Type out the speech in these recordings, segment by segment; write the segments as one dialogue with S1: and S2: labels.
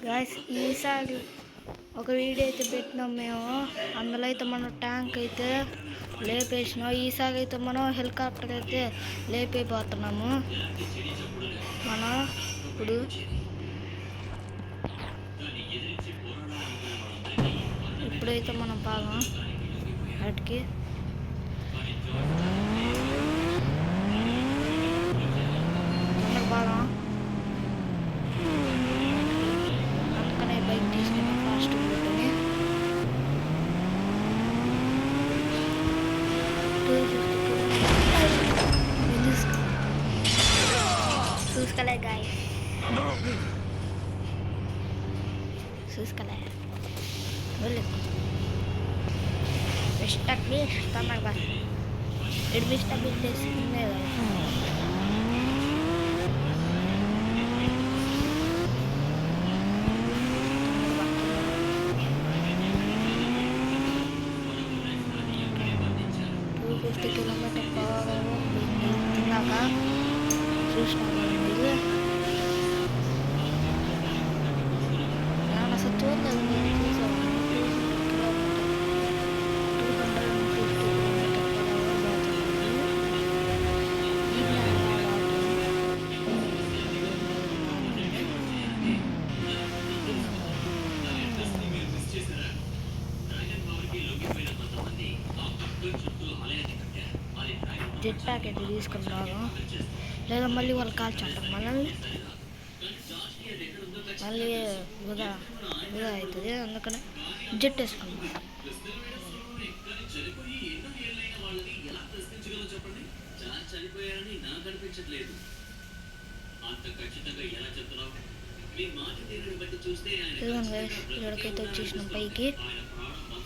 S1: Guys ఈసారి ఒక video అయితే పెట్టినాం మేము. అందులో అయితే మనం ట్యాంక్ అయితే లేపేసినాం. ఈసారి అయితే మనం హెలికాప్టర్ అయితే లేపైపోతున్నాము. మనం ఇప్పుడైతే మనం పాదం వాటికి పాదం. అందుకనే బైక్ తీసుకున్నాం ఫాస్ట్ పోతుంది. చూసుకోలే గాయ చూసుకోలే మిస్టేక్ ఇస్తాను కదా ఇటు మిస్టేక్ చేసుకునే కదా. కిలోమీటర్ తిన్నాక చూసినాము ఇది అసలు చూడలేదు. నేను చూసాను 250 జెట్ ప్యాక్ అయితే తీసుకున్నాను. లేదా మళ్ళీ వాళ్ళు కాల్చుంటారు మనల్ని, మళ్ళీ వృధా అవుతుంది. అందుకని జెట్ వేసుకున్నాం. ఇక్కడికైతే వచ్చేసినాం పైకి.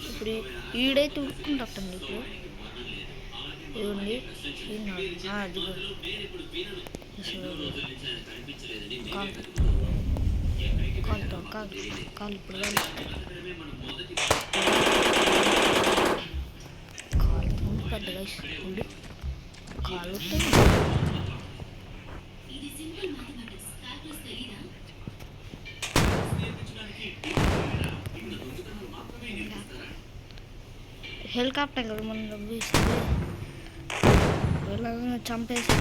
S1: ఇప్పుడు ఈడైతే ఉడుకుంటుంది. ఇప్పుడు ఇవ్వండి అది కాలుతో కాలు ఇప్పుడు కాలుతో పెద్దగా ఇస్తుంది. కాలు హెలికాప్టర్ కదా మనం డబ్బు ఇస్తుంది. వీళ్ళని చంపేసి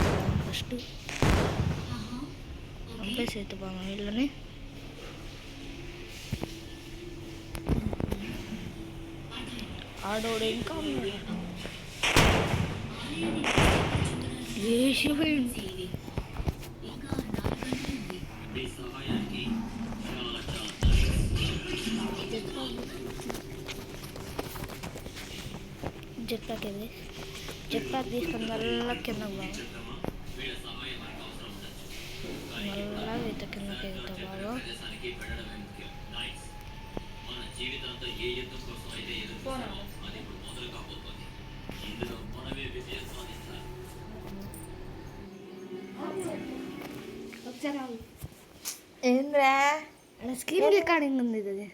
S1: ఫస్ట్ చంపేసి అయితే బాగా వీళ్ళని. ఆడోడు ఇంకా వేసిపోయింది. జెట్ ప్యాక్ ఇది. జెట్ ప్యాక్ తీసుకొని మళ్ళీ కిందకు బాగా మళ్ళా ఈత కిందకి ఎగుతా బాగా. ఏంద్రా స్క్రీన్ రికార్డింగ్ ఉంది ఇది.